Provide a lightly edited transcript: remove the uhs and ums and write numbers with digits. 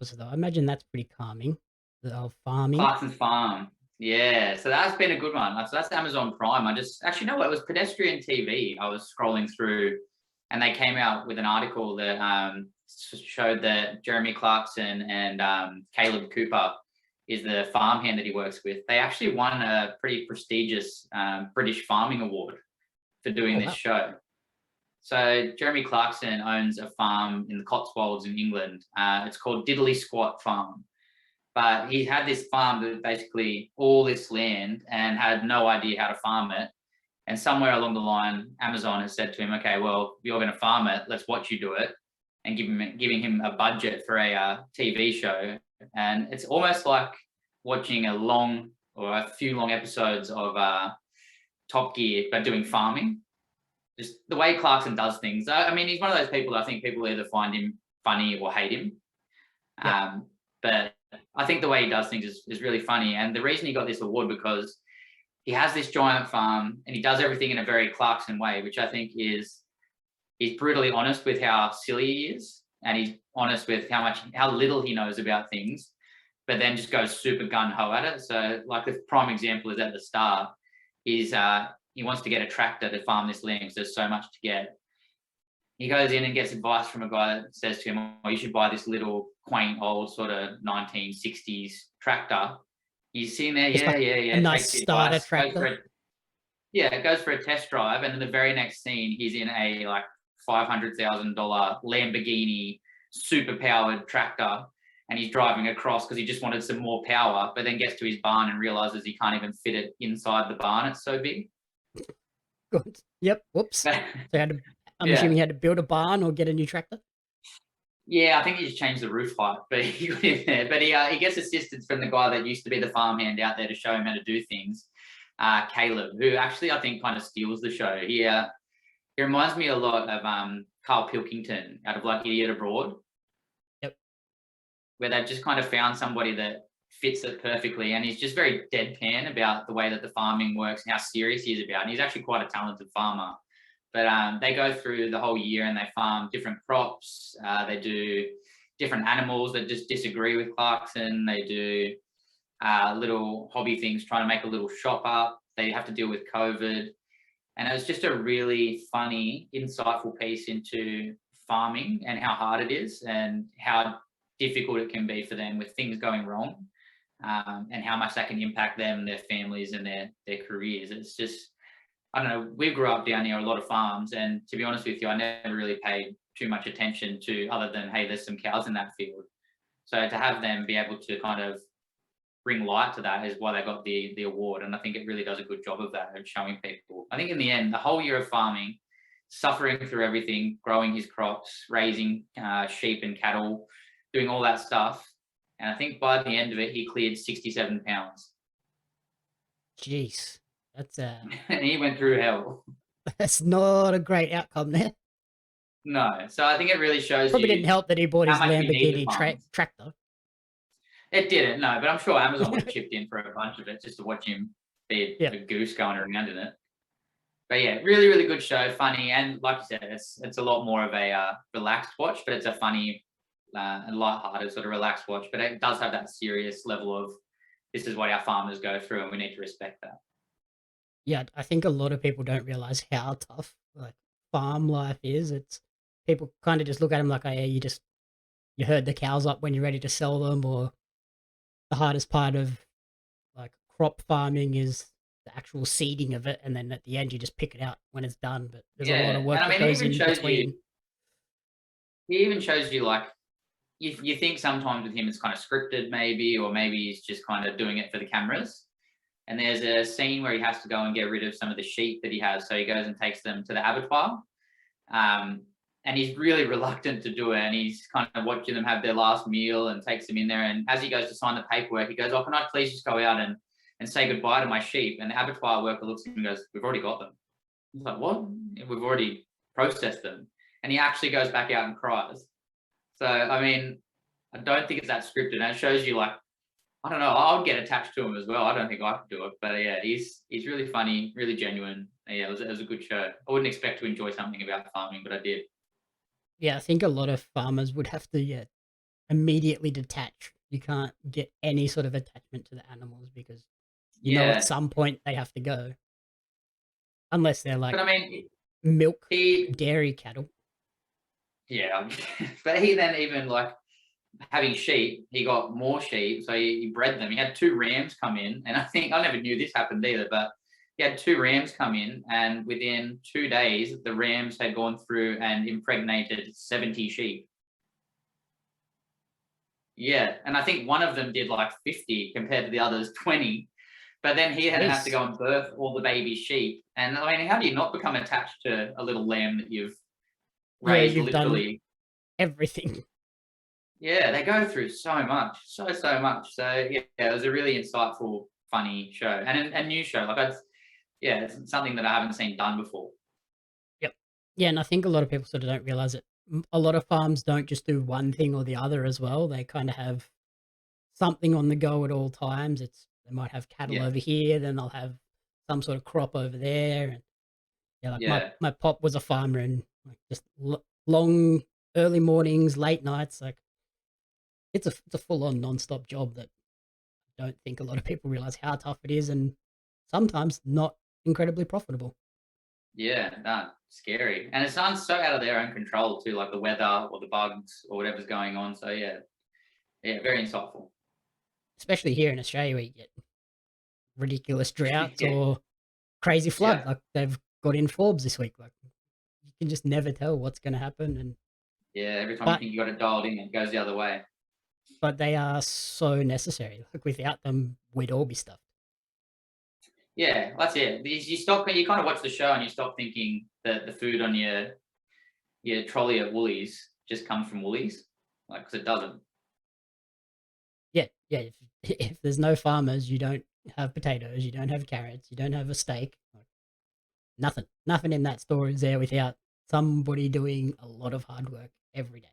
opposite though. I imagine that's pretty calming, the whole farming. Clarkson's Farm. Yeah, so that's been a good one. So that's Amazon Prime. I just actually know what it was Pedestrian TV. I was scrolling through, and they came out with an article that showed that Jeremy Clarkson and Caleb Cooper is the farmhand that he works with. They actually won a pretty prestigious British Farming Award for doing Oh, this wow. show. So Jeremy Clarkson owns a farm in the Cotswolds in England. It's called Diddley Squat Farm, but he had this farm that basically all this land and had no idea how to farm it. And somewhere along the line, Amazon has said to him, "Okay, well, you're going to farm it. Let's watch you do it," and giving him a budget for a TV show. And it's almost like watching a long or a few long episodes of Top Gear, but doing farming. Just the way Clarkson does things. I mean, he's one of those people. I think people either find him funny or hate him. Yep. But I think the way he does things is really funny. And the reason he got this award because he has this giant farm and he does everything in a very Clarkson way, which I think is he's brutally honest with how silly he is, and he's honest with how little he knows about things, but then just goes super gun ho at it. So, like the prime example is at the start, is he wants to get a tractor to farm this land because there's so much to get. He goes in and gets advice from a guy that says to him, "Oh, you should buy this little quaint old sort of 1960s tractor." He's sitting there, Just yeah, like yeah, a yeah, nice takes the starter advice, goes for tractor. it. Yeah, it goes for a test drive, and then the very next scene, he's in a like $500,000 Lamborghini super powered tractor, and he's driving across because he just wanted some more power, but then gets to his barn and realizes he can't even fit it inside the barn. It's so big. Good. Yep. Whoops. So you had to, I'm assuming Yeah. you had to build a barn or get a new tractor. Yeah, I think he just changed the roof height, but he got in there. But he gets assistance from the guy that used to be the farmhand out there to show him how to do things, Caleb, who actually I think kind of steals the show. He reminds me a lot of Carl Pilkington out of like Idiot Abroad, Yep. where they've just kind of found somebody that fits it perfectly, and he's just very deadpan about the way that the farming works and how serious he is about it. And he's actually quite a talented farmer. But they go through the whole year and they farm different crops. They do different animals that just disagree with Clarkson. They do little hobby things, trying to make a little shop up. They have to deal with COVID. And it was just a really funny, insightful piece into farming and how hard it is and how difficult it can be for them with things going wrong, and how much that can impact them, their families, and their careers. It's just I don't know. We grew up down near a lot of farms, and to be honest with you, I never really paid too much attention to other than hey, there's some cows in that field. So to have them be able to kind of bring light to that is why they got the award, and I think it really does a good job of that of showing people. I think in the end, the whole year of farming, suffering through everything, growing his crops, raising sheep and cattle, doing all that stuff, and I think by the end of it, he cleared 67 pounds, Jeez. That's and he went through hell. that's not a great outcome there. No, so I think it really shows Probably didn't you help that he bought how his much we need the Lamborghini farmers. tractor. It didn't, no, but I'm sure Amazon would have chipped in for a bunch of it just to watch him be Yeah. a goose going around in it. But yeah, really, really good show, funny, and like you said, it's a lot more of a relaxed watch, but it's a funny and light-hearted sort of relaxed watch. But it does have that serious level of this is what our farmers go through, and we need to respect that. Yeah, I think a lot of people don't realize how tough like farm life is. It's people kind of just look at them like, oh, yeah, you herd the cows up when you're ready to sell them, or the hardest part of like crop farming is the actual seeding of it, and then at the end you just pick it out when it's done. But there's a lot of Yeah, and work I that mean, goes in between. he even shows you like you think sometimes with him it's kind of scripted, maybe, or maybe he's just kind of doing it for the cameras. And there's a scene where he has to go and get rid of some of the sheep that he has, so he goes and takes them to the abattoir. Um, and he's really reluctant to do it, and he's kind of watching them have their last meal and takes them in there. And as he goes to sign the paperwork, he goes, "Oh, can I please just go out and say goodbye to my sheep?" And the abattoir worker looks at him and goes, "We've already got them." He's like, "What? We've already processed them." And he actually goes back out and cries. So, I mean, I don't think it's that scripted. And it shows you, like, I don't know, I would get attached to him as well. I don't think I could do it. But yeah, he's really funny, really genuine. Yeah, it was a good show. I wouldn't expect to enjoy something about farming, but I did. Yeah, I think a lot of farmers would have to, yeah, immediately detach. You can't get any sort of attachment to the animals because you know at Yeah, some point they have to go, unless they're like but I mean, milk he dairy cattle. yeah, but he then even like having sheep, he got more sheep, so he bred them. He had two rams come in, and I think I never knew this happened either, but he had two rams come in, and within 2 days, the rams had gone through and impregnated 70 sheep. Yeah, and I think one of them did like 50 compared to the others 20. But then he had to Jeez. go and birth all the baby sheep. And I mean, how do you not become attached to a little lamb that you've Yeah, raised you've done literally? everything. Yeah, they go through so much, so much. So yeah, it was a really insightful, funny show and a new show. Like that's yeah, it's something that I haven't seen done before. Yep. Yeah, and I think a lot of people sort of don't realize it. A lot of farms don't just do one thing or the other as well. They kind of have something on the go at all times. They might have cattle Yeah, over here, then they'll have some sort of crop over there. And yeah, like my yeah, my pop was a farmer and like just long early mornings, late nights. Like it's a full on non-stop job that I don't think a lot of people realize how tough it is, and sometimes not incredibly profitable. yeah. No, scary, and it sounds so out of their own control too, like the weather or the bugs or whatever's going on. So yeah, yeah, very insightful. Especially here in Australia where you get ridiculous droughts Yeah, or crazy flood yeah, like they've got in Forbes this week. Like you can just never tell what's going to happen, and yeah. Every time you but think you got it dialed in, it goes the other way. they are so necessary. Like without them, we'd all be stuffed. Yeah, that's it. You stop. You kind of watch the show and you stop thinking that the food on your trolley at Woolies just comes from Woolies, like because it doesn't. Yeah, yeah. If, if there's no farmers, you don't have potatoes, you don't have carrots, you don't have a steak. Like, nothing, nothing in that store is there without somebody doing a lot of hard work every day.